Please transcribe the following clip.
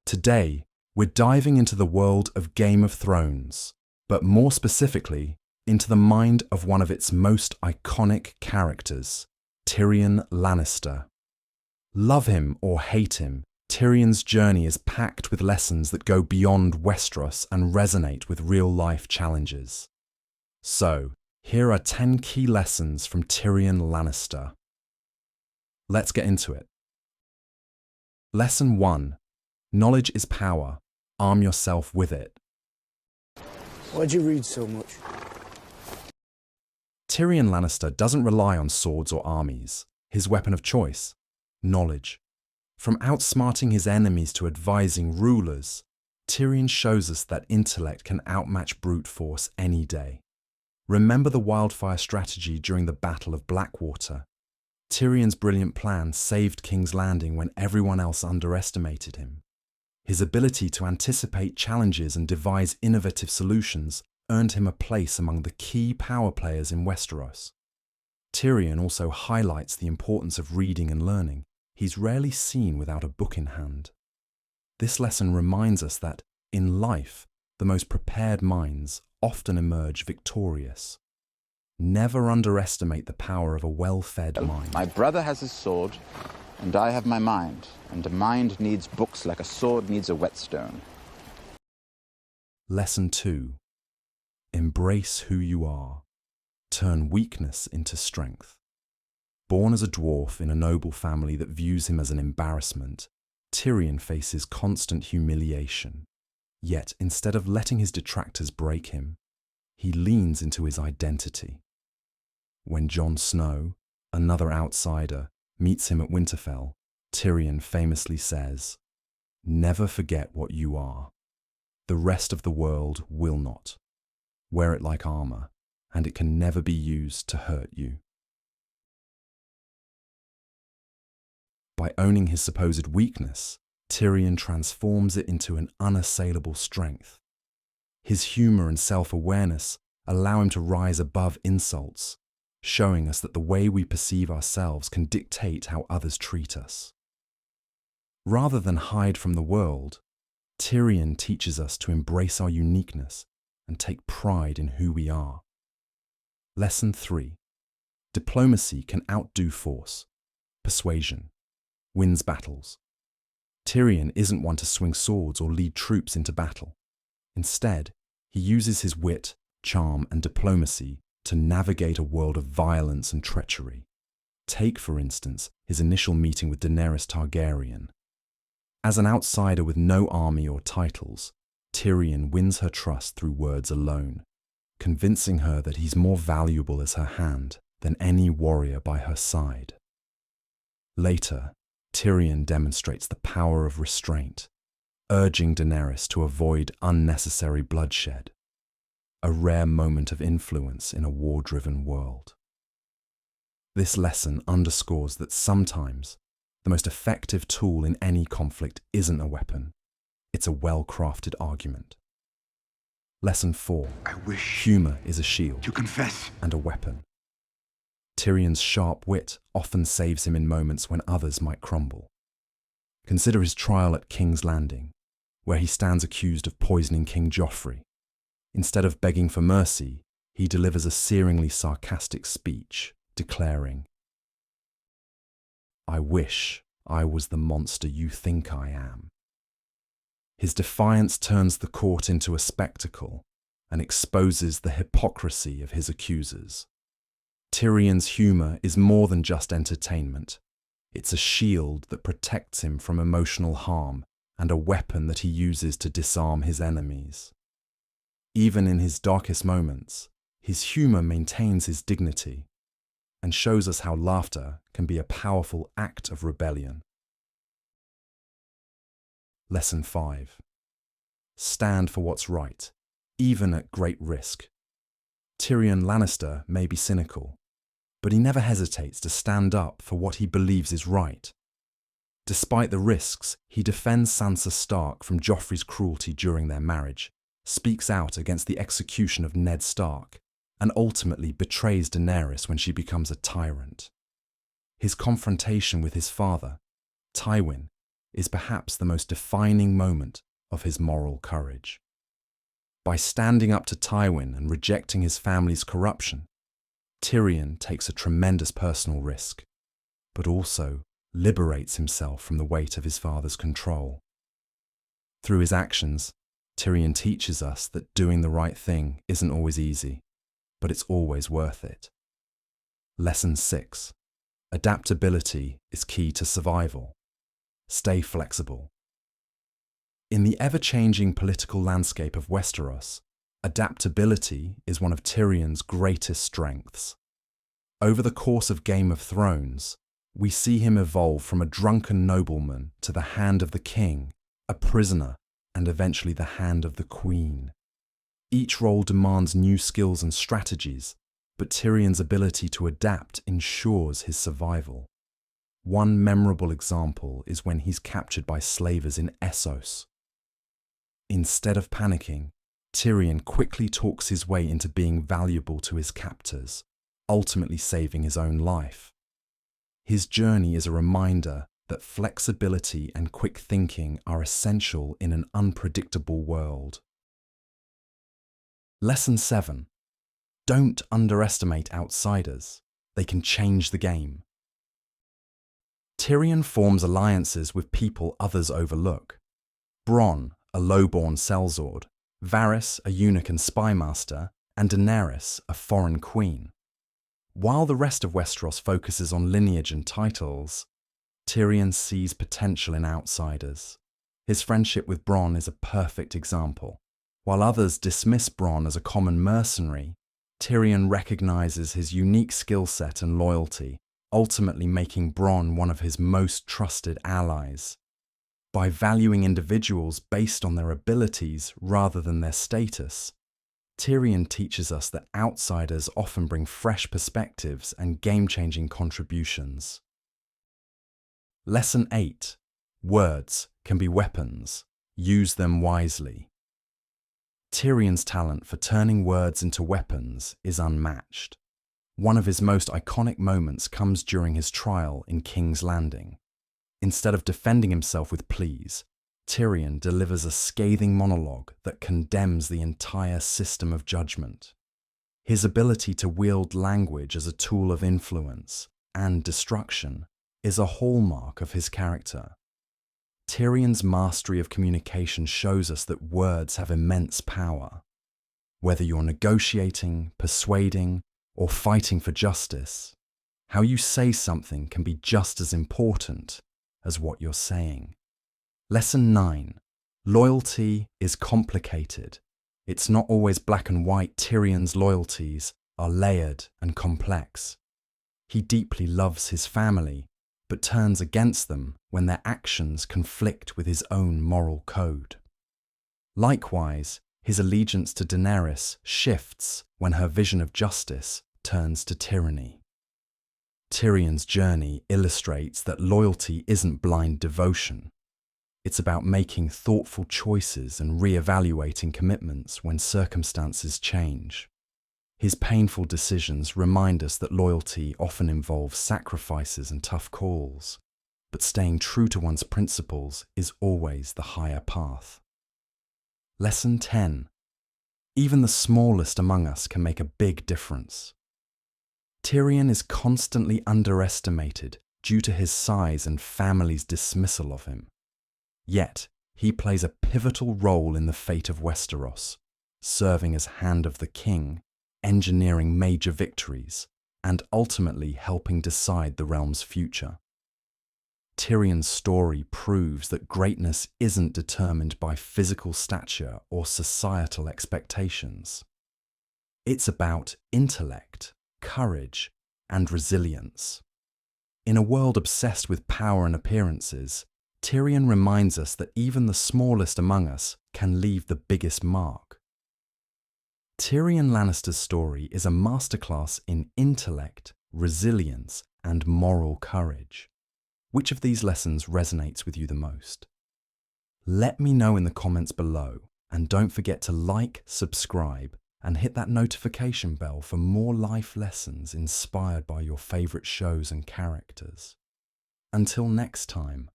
Today, we're diving into the world of Game of Thrones, but more specifically, into the mind of one of its most iconic characters, Tyrion Lannister. Love him or hate him, Tyrion's journey is packed with lessons that go beyond Westeros and resonate with real-life challenges. So, here are 10 key lessons from Tyrion Lannister. Let's get into it. Lesson 1. Knowledge is power. Arm yourself with it. Why'd you read so much? Tyrion Lannister doesn't rely on swords or armies. His weapon of choice? Knowledge. From outsmarting his enemies to advising rulers, Tyrion shows us that intellect can outmatch brute force any day. Remember the wildfire strategy during the Battle of Blackwater? Tyrion's brilliant plan saved King's Landing when everyone else underestimated him. His ability to anticipate challenges and devise innovative solutions earned him a place among the key power players in Westeros. Tyrion also highlights the importance of reading and learning. He's rarely seen without a book in hand. This lesson reminds us that, in life, the most prepared minds often emerge victorious. Never underestimate the power of a well-fed mind. My brother has his sword, and I have my mind, and a mind needs books like a sword needs a whetstone. Lesson 2. Embrace who you are. Turn weakness into strength. Born as a dwarf in a noble family that views him as an embarrassment, Tyrion faces constant humiliation. Yet, instead of letting his detractors break him, he leans into his identity. When Jon Snow, another outsider, meets him at Winterfell, Tyrion famously says, "Never forget what you are. The rest of the world will not. Wear it like armor, and it can never be used to hurt you." By owning his supposed weakness, Tyrion transforms it into an unassailable strength. His humor and self-awareness allow him to rise above insults, showing us that the way we perceive ourselves can dictate how others treat us. Rather than hide from the world, Tyrion teaches us to embrace our uniqueness and take pride in who we are. Lesson 3. Diplomacy can outdo force. Persuasion wins battles. Tyrion isn't one to swing swords or lead troops into battle. Instead, he uses his wit, charm, and diplomacy to navigate a world of violence and treachery. Take, for instance, his initial meeting with Daenerys Targaryen. As an outsider with no army or titles, Tyrion wins her trust through words alone, convincing her that he's more valuable as her hand than any warrior by her side. Later, Tyrion demonstrates the power of restraint, urging Daenerys to avoid unnecessary bloodshed, a rare moment of influence in a war-driven world. This lesson underscores that sometimes the most effective tool in any conflict isn't a weapon, it's a well-crafted argument. Lesson 4. I wish humor is a shield to confess and a weapon. Tyrion's sharp wit often saves him in moments when others might crumble. Consider his trial at King's Landing, where he stands accused of poisoning King Joffrey. Instead of begging for mercy, he delivers a searingly sarcastic speech, declaring, "I wish I was the monster you think I am." His defiance turns the court into a spectacle and exposes the hypocrisy of his accusers. Tyrion's humor is more than just entertainment. It's a shield that protects him from emotional harm and a weapon that he uses to disarm his enemies. Even in his darkest moments, his humor maintains his dignity and shows us how laughter can be a powerful act of rebellion. Lesson 5. Stand for what's right, even at great risk. Tyrion Lannister may be cynical, but he never hesitates to stand up for what he believes is right. Despite the risks, he defends Sansa Stark from Joffrey's cruelty during their marriage, speaks out against the execution of Ned Stark, and ultimately betrays Daenerys when she becomes a tyrant. His confrontation with his father, Tywin, is perhaps the most defining moment of his moral courage. By standing up to Tywin and rejecting his family's corruption, Tyrion takes a tremendous personal risk, but also liberates himself from the weight of his father's control. Through his actions, Tyrion teaches us that doing the right thing isn't always easy, but it's always worth it. Lesson 6. Adaptability is key to survival. Stay flexible. In the ever-changing political landscape of Westeros, adaptability is one of Tyrion's greatest strengths. Over the course of Game of Thrones, we see him evolve from a drunken nobleman to the hand of the king, a prisoner, and eventually the hand of the queen. Each role demands new skills and strategies, but Tyrion's ability to adapt ensures his survival. One memorable example is when he's captured by slavers in Essos. Instead of panicking, Tyrion quickly talks his way into being valuable to his captors, ultimately saving his own life. His journey is a reminder that flexibility and quick thinking are essential in an unpredictable world. Lesson 7. Don't underestimate outsiders. They can change the game. Tyrion forms alliances with people others overlook. Bronn, a low-born sellsword, Varys, a eunuch and spymaster, and Daenerys, a foreign queen. While the rest of Westeros focuses on lineage and titles, Tyrion sees potential in outsiders. His friendship with Bronn is a perfect example. While others dismiss Bronn as a common mercenary, Tyrion recognizes his unique skill set and loyalty, ultimately making Bronn one of his most trusted allies. By valuing individuals based on their abilities rather than their status, Tyrion teaches us that outsiders often bring fresh perspectives and game-changing contributions. Lesson 8. Words can be weapons. Use them wisely. Tyrion's talent for turning words into weapons is unmatched. One of his most iconic moments comes during his trial in King's Landing. Instead of defending himself with pleas, Tyrion delivers a scathing monologue that condemns the entire system of judgment. His ability to wield language as a tool of influence and destruction is a hallmark of his character. Tyrion's mastery of communication shows us that words have immense power. Whether you're negotiating, persuading, or fighting for justice, how you say something can be just as important as what you're saying. Lesson 9. Loyalty is complicated. It's not always black and white. Tyrion's loyalties are layered and complex. He deeply loves his family, but turns against them when their actions conflict with his own moral code. Likewise, his allegiance to Daenerys shifts when her vision of justice turns to tyranny. Tyrion's journey illustrates that loyalty isn't blind devotion. It's about making thoughtful choices and re-evaluating commitments when circumstances change. His painful decisions remind us that loyalty often involves sacrifices and tough calls, but staying true to one's principles is always the higher path. Lesson 10. Even the smallest among us can make a big difference. Tyrion is constantly underestimated due to his size and family's dismissal of him. Yet, he plays a pivotal role in the fate of Westeros, serving as Hand of the King, engineering major victories, and ultimately helping decide the realm's future. Tyrion's story proves that greatness isn't determined by physical stature or societal expectations. It's about intellect, courage, and resilience. In a world obsessed with power and appearances, Tyrion reminds us that even the smallest among us can leave the biggest mark. Tyrion Lannister's story is a masterclass in intellect, resilience, and moral courage. Which of these lessons resonates with you the most? Let me know in the comments below, and don't forget to like, subscribe, and hit that notification bell for more life lessons inspired by your favorite shows and characters. Until next time,